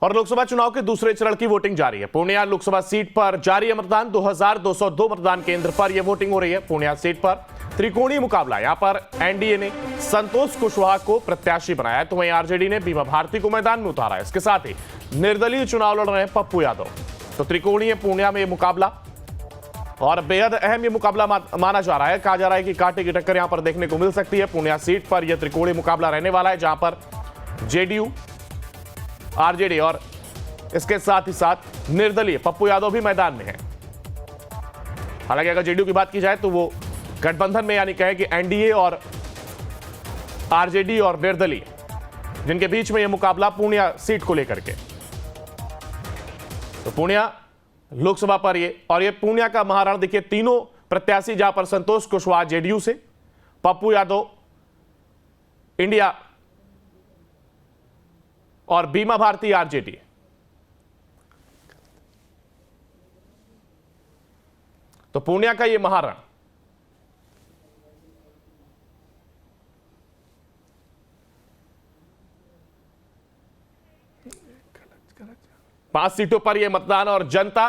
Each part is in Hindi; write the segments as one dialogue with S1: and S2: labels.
S1: और लोकसभा चुनाव के दूसरे चरण की वोटिंग जारी है। पूर्णिया लोकसभा सीट पर जारी है मतदान। 2202 मतदान केंद्र पर यह वोटिंग हो रही है। पूर्णिया सीट पर त्रिकोणीय मुकाबला। यहां पर एनडीए ने संतोष कुशवाहा को प्रत्याशी बनाया है, तो वहीं आरजेडी ने बीमा भारती को मैदान में उतारा है। इसके साथ ही निर्दलीय चुनाव लड़ रहे हैं पप्पू यादव। तो त्रिकोणीय पूर्णिया में यह मुकाबला और बेहद अहम ये मुकाबला माना जा रहा है। कहा जा रहा है कि कांटे की टक्कर यहां पर देखने को मिल सकती है। पूर्णिया सीट पर यह त्रिकोणीय मुकाबला रहने वाला है, जहां पर जेडीयू, आरजेडी और इसके साथ ही साथ निर्दलीय पप्पू यादव भी मैदान में है। हालांकि अगर जेडीयू की बात की जाए तो वो गठबंधन में, यानी कहे कि एनडीए और आरजेडी और निर्दलीय, जिनके बीच में यह मुकाबला पूर्णिया सीट को लेकर के। तो पूर्णिया लोकसभा पर ये पूर्णिया का महारण देखिए, तीनों प्रत्याशी, जहां पर संतोष कुशवाहा जेडीयू से, पप्पू यादव इंडिया और बीमा भारती आरजेडी। तो पूर्णिया का यह महारण पांच सीटों पर यह मतदान और जनता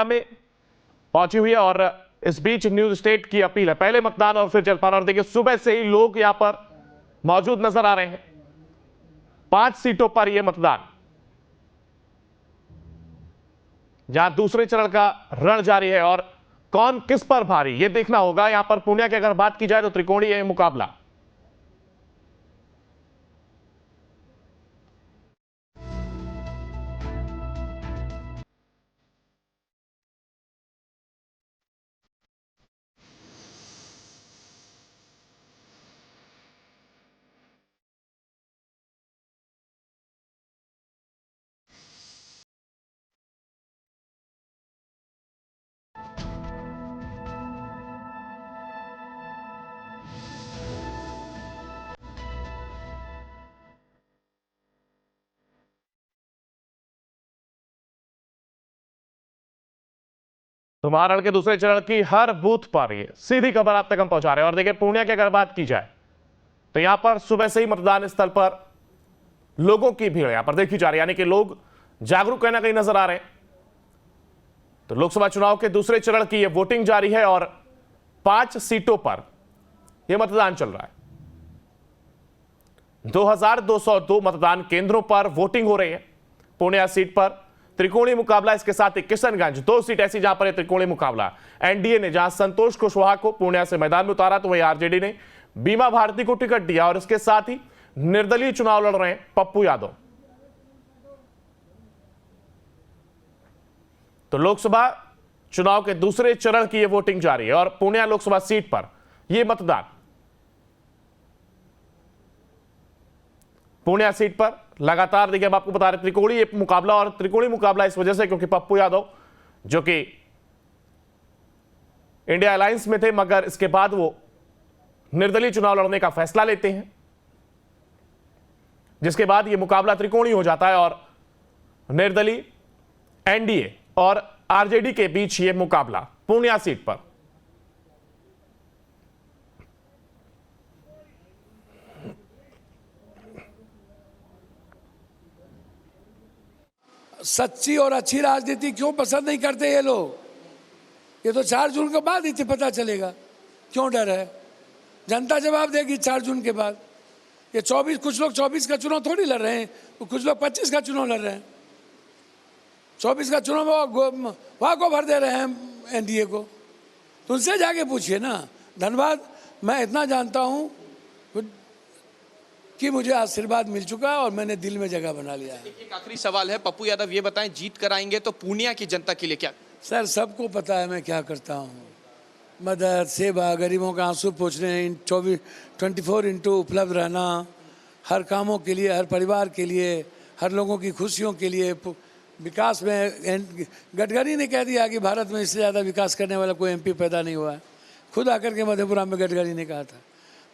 S1: में पहुंची हुई है। और इस बीच न्यूज स्टेट की अपील है, पहले मतदान और फिर जलपान। और देखिए सुबह से ही लोग यहां पर मौजूद नजर आ रहे हैं। 5 सीटों पर यह मतदान, जहां दूसरे चरण का रण जारी है और कौन किस पर भारी, यह देखना होगा। यहां पर पूर्णिया की अगर बात की जाए तो त्रिकोणीय मुकाबला। तो महाराष्ट्र के दूसरे चरण की हर बूथ पर ये सीधी खबर आप तक हम पहुंचा रहे हैं। और देखिए पूर्णिया की अगर बात की जाए तो यहां पर सुबह से ही मतदान स्थल पर लोगों की भीड़ यहां पर देखी जा रही है, यानी कि लोग जागरूक कहीं ना कहीं नजर आ रहे हैं। तो लोकसभा चुनाव के दूसरे चरण की यह वोटिंग जारी है और 5 सीटों पर यह मतदान चल रहा है। 2202 मतदान केंद्रों पर वोटिंग हो रही है। पूर्णिया सीट पर त्रिकोणीय मुकाबला। इसके साथ ही किशनगंज 2 सीट ऐसी जहां पर त्रिकोणीय मुकाबला। एनडीए ने जहां संतोष कुशवाहा को पूर्णिया से मैदान में उतारा, तो वहीं आरजेडी ने बीमा भारती को टिकट दिया। और इसके साथ ही निर्दलीय चुनाव लड़ रहे हैं पप्पू यादव। तो लोकसभा चुनाव के दूसरे चरण की यह वोटिंग जारी है और पूर्णिया लोकसभा सीट पर यह मतदान। पूर्णिया सीट पर लगातार देखिए, हम आपको बता रहे त्रिकोणीय मुकाबला। और त्रिकोणीय मुकाबला इस वजह से क्योंकि पप्पू यादव जो कि इंडिया अलायंस में थे, मगर इसके बाद वो निर्दलीय चुनाव लड़ने का फैसला लेते हैं, जिसके बाद ये मुकाबला त्रिकोणीय हो जाता है और निर्दलीय, एनडीए और आरजेडी के बीच ये मुकाबला पूर्णिया सीट पर।
S2: सच्ची और अच्छी राजनीति क्यों पसंद नहीं करते ये लोग? ये तो 4 जून के बाद ही पता चलेगा क्यों डर है। जनता जवाब देगी 4 जून के बाद। ये 24, कुछ लोग 24 का चुनाव थोड़ी लड़ रहे हैं, तो कुछ लोग 25 का चुनाव लड़ रहे हैं। 24 का चुनाव वहाँ को भर दे रहे हैं एनडीए को। तो उनसे जाके पूछिए ना। धन्यवाद। मैं इतना जानता हूँ कि मुझे आशीर्वाद मिल चुका और मैंने दिल में जगह बना लिया है।
S3: एक आखिरी सवाल है, पप्पू यादव ये बताएं, जीत कर आएंगे तो पूर्णिया की जनता के लिए क्या?
S2: सर सबको पता है मैं क्या करता हूँ। मदद, सेवा, गरीबों का आंसू पोंछने, 24 इंटू उपलब्ध रहना, हर कामों के लिए, हर परिवार के लिए, हर लोगों की खुशियों के लिए, विकास में। गडकरी ने कह दिया कि भारत में इससे ज़्यादा विकास करने वाला कोई एमपी पैदा नहीं हुआ है। खुद आकर के मधेपुरा में गडकरी ने कहा था,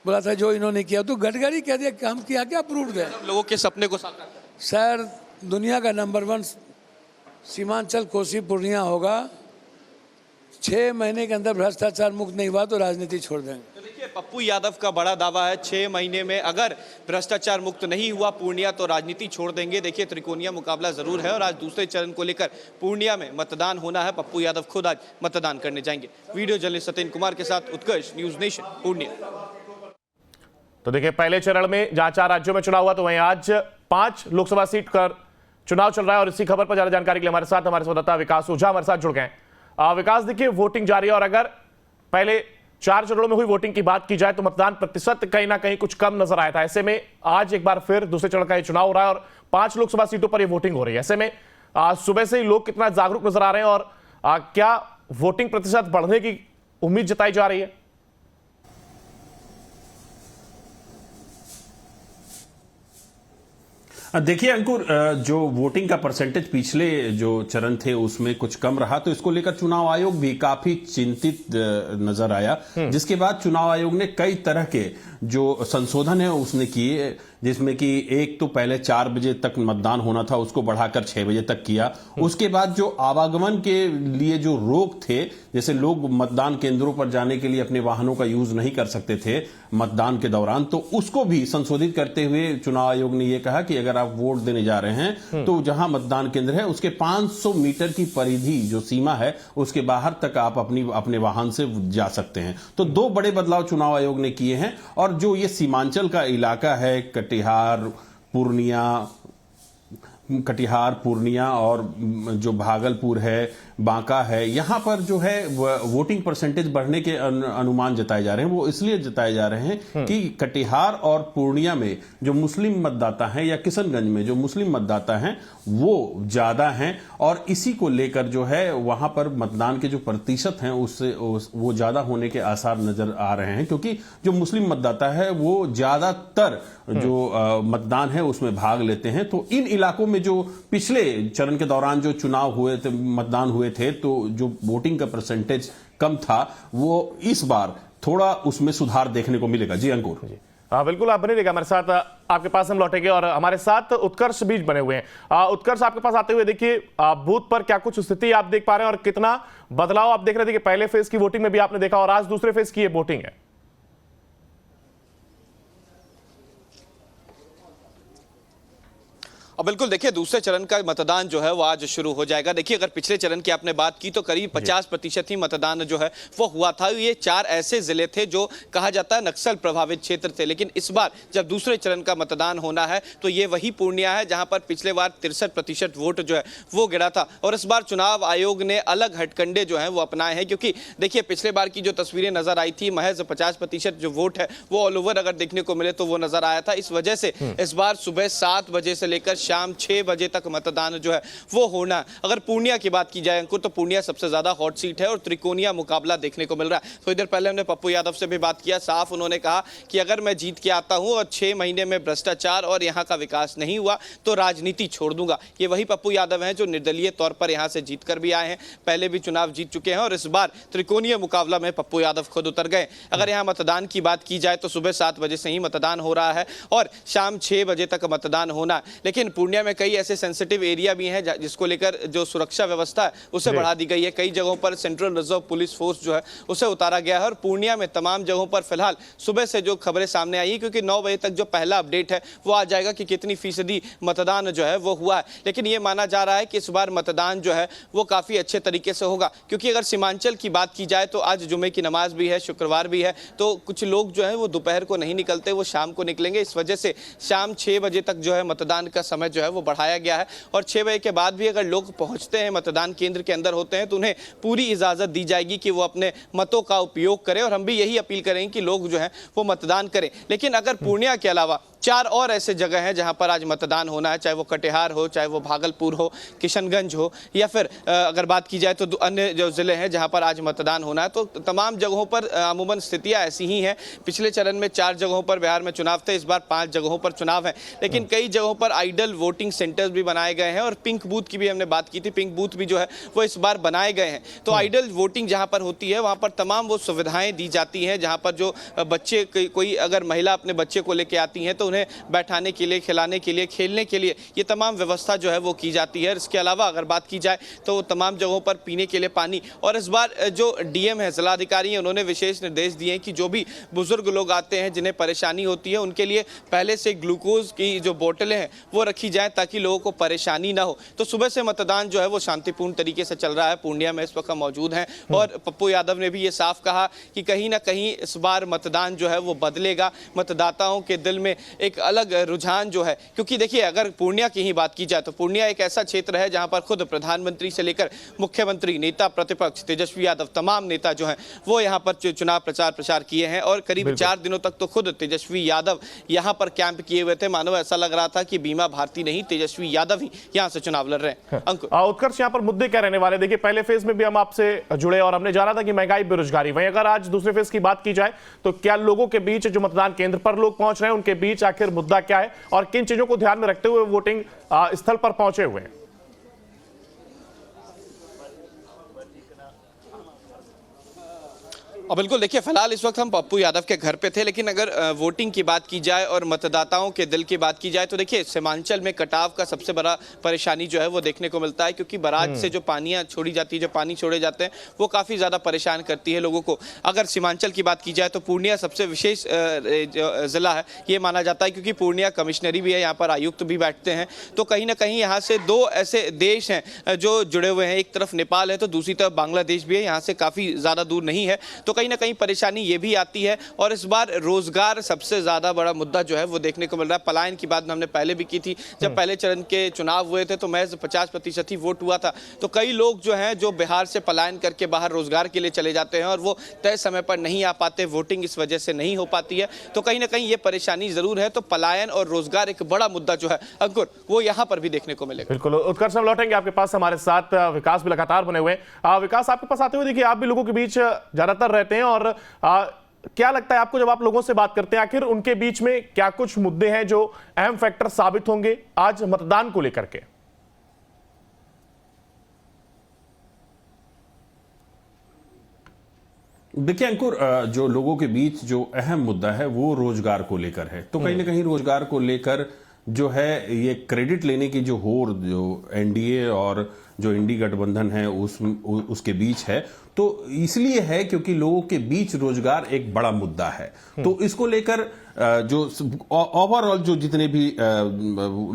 S2: बोला था जो इन्होंने किया। तो गडकरी कह दिया कि हम किया क्या, प्रूव है।
S3: लोगों के सपने को साकार।
S2: सर दुनिया का नंबर 1 सीमांचल कोसी पूर्णिया होगा। 6 महीने के अंदर भ्रष्टाचार मुक्त नहीं हुआ तो राजनीति छोड़ देंगे।
S3: तो देखिए पप्पू यादव का बड़ा दावा है 6 महीने में अगर भ्रष्टाचार मुक्त नहीं हुआ पूर्णिया तो राजनीति छोड़ देंगे। देखिए त्रिकोणीय मुकाबला जरूर है और आज दूसरे चरण को लेकर पूर्णिया में मतदान होना है। पप्पू यादव खुद आज मतदान करने जाएंगे। वीडियो जर्नलिस्ट सत्येंद्र कुमार के साथ उत्कर्ष, न्यूज नेशन, पूर्णिया।
S1: तो देखिए पहले चरण में जहां 4 राज्यों में चुनाव हुआ तो वहीं आज 5 लोकसभा सीट पर चुनाव चल रहा है और इसी खबर पर ज्यादा जानकारी के लिए हमारे साथ हमारे संवाददाता विकास ओझा हमारे साथ जुड़ गए हैं। विकास, देखिए वोटिंग जारी है और अगर पहले 4 चरणों में हुई वोटिंग की बात की जाए तो मतदान प्रतिशत कहीं ना कहीं कुछ कम नजर आया था। ऐसे में आज एक बार फिर दूसरे चरण का ये चुनाव हो रहा है और 5 लोकसभा सीटों पर ये वोटिंग हो रही है। ऐसे में आज सुबह से ही लोग कितना जागरूक नजर आ रहे हैं और क्या वोटिंग प्रतिशत बढ़ने की उम्मीद जताई जा रही है?
S4: देखिए अंकुर, जो वोटिंग का परसेंटेज पिछले जो चरण थे उसमें कुछ कम रहा तो इसको लेकर चुनाव आयोग भी काफी चिंतित नजर आया, जिसके बाद चुनाव आयोग ने कई तरह के जो संशोधन है उसने किए, जिसमें कि एक तो पहले 4 बजे तक मतदान होना था उसको बढ़ाकर 6 बजे तक किया। उसके बाद जो आवागमन के लिए जो रोक थे, जैसे लोग मतदान केंद्रों पर जाने के लिए अपने वाहनों का यूज नहीं कर सकते थे मतदान के दौरान, तो उसको भी संशोधित करते हुए चुनाव आयोग ने यह कहा कि अगर आप वोट देने जा रहे हैं तो जहां मतदान केंद्र है उसके 500 मीटर की परिधि जो सीमा है उसके बाहर तक आप अपने वाहन से जा सकते हैं। तो 2 बड़े बदलाव चुनाव आयोग ने किए हैं और जो ये सीमांचल का इलाका है कटिहार, पूर्णिया और जो भागलपुर है, बांका है, यहां पर जो है वोटिंग परसेंटेज बढ़ने के अनुमान जताए जा रहे हैं। वो इसलिए जताए जा रहे हैं कि कटिहार और पूर्णिया में जो मुस्लिम मतदाता हैं या किशनगंज में जो मुस्लिम मतदाता हैं वो ज्यादा हैं और इसी को लेकर जो है वहां पर मतदान के जो प्रतिशत हैं उससे वो ज्यादा होने के आसार नजर आ रहे हैं, क्योंकि जो मुस्लिम मतदाता है वो ज्यादातर जो मतदान है उसमें भाग लेते हैं। तो इन इलाकों में जो पिछले चरण के दौरान जो चुनाव हुए थे, मतदान हुए थे, तो जो वोटिंग का परसेंटेज कम था वो इस बार थोड़ा उसमें सुधार देखने को मिलेगा। जी अंकुर।
S1: हाँ बिल्कुल, आप बने रहिएगा हमारे साथ। आपके पास हम लौटेंगे और हमारे साथ उत्कर्ष बीच बने हुए हैं। उत्कर्ष, आपके पास आते हुए देखिए बूथ पर क्या कुछ स्थिति आप देख पा रहे हैं और कितना बदलाव आप देख रहे थे कि पहले फेज की वोटिंग में भी आपने देखा और आज दूसरे फेज की ये वोटिंग है?
S3: अब बिल्कुल देखिए दूसरे चरण का मतदान जो है वो आज शुरू हो जाएगा। देखिए अगर पिछले चरण की आपने बात की तो करीब 50% ही मतदान जो है वो हुआ था। ये 4 ऐसे जिले थे जो कहा जाता है नक्सल प्रभावित क्षेत्र थे, लेकिन इस बार जब दूसरे चरण का मतदान होना है तो ये वही पूर्णिया है जहां पर पिछले बार 63% वोट जो है वो गिरा था। और इस बार चुनाव आयोग ने अलग हटकंडे जो है वो अपनाए हैं, क्योंकि देखिए पिछले बार की जो तस्वीरें नजर आई थी महज 50% जो वोट है वो ऑल ओवर अगर देखने को मिले तो वो नजर आया था। इस वजह से इस बार सुबह 7 बजे से लेकर शाम 6 बजे तक मतदान जो है वो होना है। अगर पूर्णिया की बात की जाए अंकुर तो पूर्णिया सबसे ज्यादा हॉट सीट है और त्रिकोणीय मुकाबला देखने को मिल रहा है। तो इधर पहले हमने पप्पू यादव से भी बात किया, साफ उन्होंने कहा कि अगर मैं जीत के आता हूं और 6 महीने में भ्रष्टाचार और यहां का विकास नहीं हुआ तो राजनीति छोड़ दूंगा। ये वही पप्पू यादव हैं जो निर्दलीय तौर पर यहां से जीत कर भी आए हैं, पहले भी चुनाव जीत चुके हैं और इस बार त्रिकोणीय मुकाबला में पप्पू यादव खुद उतर गए। अगर यहां मतदान की बात की जाए तो सुबह 7 बजे से ही मतदान हो रहा है और शाम 6 बजे तक मतदान होना है। लेकिन पूर्णिया में कई ऐसे सेंसिटिव एरिया भी हैं जिसको लेकर जो सुरक्षा व्यवस्था है उसे बढ़ा दी गई है। कई जगहों पर सेंट्रल रिजर्व पुलिस फोर्स जो है उसे उतारा गया है और पूर्णिया में तमाम जगहों पर फिलहाल सुबह से जो खबरें सामने आई है, क्योंकि 9 बजे तक जो पहला अपडेट है वो आ जाएगा कि कितनी फीसदी मतदान जो है वो हुआ है। लेकिन ये माना जा रहा है कि इस बार मतदान जो है वो काफी अच्छे तरीके से होगा, क्योंकि अगर सीमांचल की बात की जाए तो आज जुमे की नमाज भी है, शुक्रवार भी है, तो कुछ लोग जो है वो दोपहर को नहीं निकलते, वो शाम को निकलेंगे। इस वजह से शाम 6 बजे तक जो है मतदान का समय जो है वो बढ़ाया गया है और 6 बजे के बाद भी अगर लोग पहुंचते हैं, मतदान केंद्र के अंदर होते हैं, तो उन्हें पूरी इजाजत दी जाएगी कि वो अपने मतों का उपयोग करें और हम भी यही अपील करेंगे कि लोग जो हैं वो मतदान करें। लेकिन अगर पूर्णिया के अलावा 4 और ऐसे जगह हैं जहां पर आज मतदान होना है, चाहे वो कटिहार हो, चाहे वो भागलपुर हो, किशनगंज हो या फिर अगर बात की जाए तो अन्य जो जिले हैं जहां पर आज मतदान होना है, तो तमाम जगहों पर अमूमन स्थितियां ऐसी ही हैं। पिछले चरण में 4 जगहों पर बिहार में चुनाव थे, इस बार 5 जगहों पर चुनाव है, लेकिन कई जगहों पर आइडल वोटिंग सेंटर्स भी बनाए गए हैं और पिंक बूथ की भी हमने बात की थी, पिंक बूथ भी जो है वो इस बार बनाए गए हैं। तो आइडल वोटिंग जहां पर होती है वहां पर तमाम वो सुविधाएं दी जाती हैं, जहां पर जो बच्चे कोई अगर महिला अपने बच्चे को लेकर आती हैं तो उन्हें बैठाने के लिए, खिलाने के लिए, खेलने के लिए ये तमाम व्यवस्था जो है वो की जाती है। इसके अलावा अगर बात की जाए तो तमाम जगहों पर पीने के लिए पानी, और इस बार जो डीएम है, जिलाधिकारी हैं, उन्होंने विशेष निर्देश दिए हैं कि जो भी बुजुर्ग लोग आते हैं जिन्हें परेशानी होती है उनके लिए पहले से ग्लूकोज की जो बोतलें हैं वो रखी जाए ताकि लोगों को परेशानी ना हो। तो सुबह से मतदान जो है वो शांतिपूर्ण तरीके से चल रहा है। पूर्णिया में इस वक्त मौजूद हैं और पप्पू यादव ने भी ये साफ कहा कि कहीं ना कहीं इस बार मतदान जो है वो बदलेगा, मतदाताओं के दिल में एक अलग रुझान जो है, क्योंकि देखिए अगर पूर्णिया की ही बात की जाए तो पूर्णिया एक ऐसा क्षेत्र है जहां पर खुद प्रधानमंत्री से लेकर मुख्यमंत्री, नेता प्रतिपक्ष तेजस्वी यादव, तमाम नेता जो हैं वो यहां पर चुनाव प्रचार किए हैं और करीब 4 दिनों तक तो खुद तेजस्वी यादव यहां पर कैंप किए हुए थे। मानो ऐसा लग रहा था कि बीमा भारती नहीं, तेजस्वी यादव ही यहां से चुनाव लड़ रहे हैं। अंकुर,
S1: उत्कर्ष, यहां पर मुद्दे क्या रहने वाले? देखिए पहले फेज में भी हम आपसे जुड़े और हमने जाना था कि महंगाई, बेरोजगारी। वहीं अगर आज दूसरे फेज की बात की जाए तो क्या लोगों के बीच, जो मतदान केंद्र पर लोग पहुंच रहे हैं, उनके बीच आखिर मुद्दा क्या है और किन चीजों को ध्यान में रखते हुए वोटिंग स्थल पर पहुंचे हुए हैं?
S3: और बिल्कुल देखिए, फिलहाल इस वक्त हम पप्पू यादव के घर पे थे, लेकिन अगर वोटिंग की बात की जाए और मतदाताओं के दिल की बात की जाए तो देखिए सीमांचल में कटाव का सबसे बड़ा परेशानी जो है वो देखने को मिलता है, क्योंकि बराज से जो पानियां छोड़ी जाती है, जो पानी छोड़े जाते हैं वो काफ़ी ज़्यादा परेशान करती है लोगों को। अगर सीमांचल की बात की जाए तो पूर्णिया सबसे विशेष ज़िला है ये माना जाता है, क्योंकि पूर्णिया कमिश्नरी भी है, यहाँ पर आयुक्त भी बैठते हैं। तो कहीं ना कहीं यहाँ से दो ऐसे देश हैं जो जुड़े हुए हैं, एक तरफ नेपाल है तो दूसरी तरफ बांग्लादेश भी है, यहाँ से काफ़ी ज़्यादा दूर नहीं है। तो कहीं ना कहीं परेशानी ये भी आती है और इस बार रोजगार सबसे ज्यादा बड़ा मुद्दा जो है वो देखने को मिल रहा है। पलायन की बात हमने पहले भी की थी, जब पहले चरण के चुनाव हुए थे तो महज 50% ही वोट हुआ था। तो कई लोग जो हैं जो बिहार से पलायन करके बाहर रोजगार के लिए चले जाते हैं और वो तय समय पर नहीं आ पाते, वोटिंग इस वजह से नहीं हो पाती है। तो कहीं ना कहीं ये परेशानी जरूर है। तो पलायन और रोजगार एक बड़ा मुद्दा जो है अंकुर वो यहाँ पर भी देखने को मिलेगा।
S1: बिल्कुल उत्कर्ष, हम लौटेंगे आपके पास। हमारे साथ विकास भी लगातार बने हुए हैं। विकास, आपके पास आते हुए देखिए आप भी लोगों के बीच ज्यादातर रहते हैं और क्या लगता है आपको जब आप लोगों से बात करते हैं, आखिर उनके बीच में क्या कुछ मुद्दे हैं जो अहम फैक्टर साबित होंगे आज मतदान को लेकर के?
S4: देखिए अंकुर, जो लोगों के बीच जो अहम मुद्दा है वो रोजगार को लेकर है। तो कहीं ना कहीं रोजगार को लेकर जो है ये क्रेडिट लेने की जो होड़ जो एनडीए और जो इंडी गठबंधन है उसके बीच है, तो इसलिए है क्योंकि लोगों के बीच रोजगार एक बड़ा मुद्दा है। तो इसको लेकर जो ओवरऑल जो जितने भी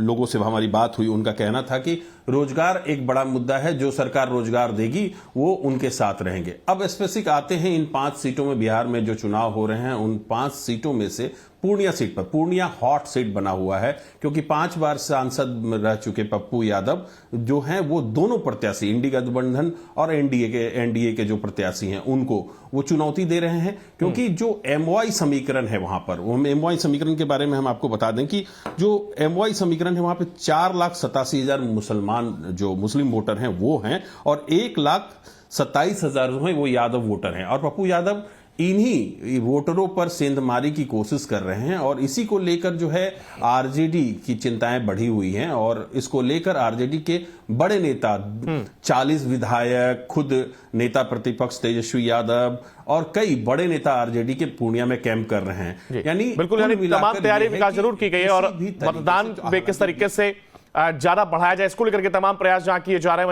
S4: लोगों से हमारी बात हुई उनका कहना था कि रोजगार एक बड़ा मुद्दा है, जो सरकार रोजगार देगी वो उनके साथ रहेंगे। अब स्पेसिफिक आते हैं इन 5 सीटों में, बिहार में जो चुनाव हो रहे हैं उन 5 सीटों में से पूर्णिया सीट पर, पूर्णिया हॉट सीट बना हुआ है क्योंकि 5 बार सांसद रह चुके पप्पू यादव जो हैं वो दोनों प्रत्याशी, इंडी गठबंधन और एनडीए के जो प्रत्याशी हैं उनको वो चुनौती दे रहे हैं। क्योंकि जो एमवाई समीकरण है वहां पर, वो एमवाई समीकरण के बारे में हम आपको बता दें कि जो एमवाई समीकरण है वहां पे 4,87,000 मुसलमान जो मुस्लिम वोटर हैं वो हैं और 1,27,000 जो है वो यादव वोटर हैं। और पप्पू यादव इन्हीं वोटरों पर सेंधमारी की कोशिश कर रहे हैं और इसी को लेकर जो है आरजेडी की चिंताएं बढ़ी हुई हैं और इसको लेकर आरजेडी के बड़े नेता 40 विधायक, खुद नेता प्रतिपक्ष तेजस्वी यादव और कई बड़े नेता आरजेडी के पूर्णिया में कैंप कर रहे हैं। यानी
S1: बिल्कुल, यानी तमाम तैयारी विकास जरूर की गई है और मतदान में किस तरीके से ज्यादा बढ़ाया जाए इसको लेकर के तमाम प्रयास जहां किए जा रहे हैं।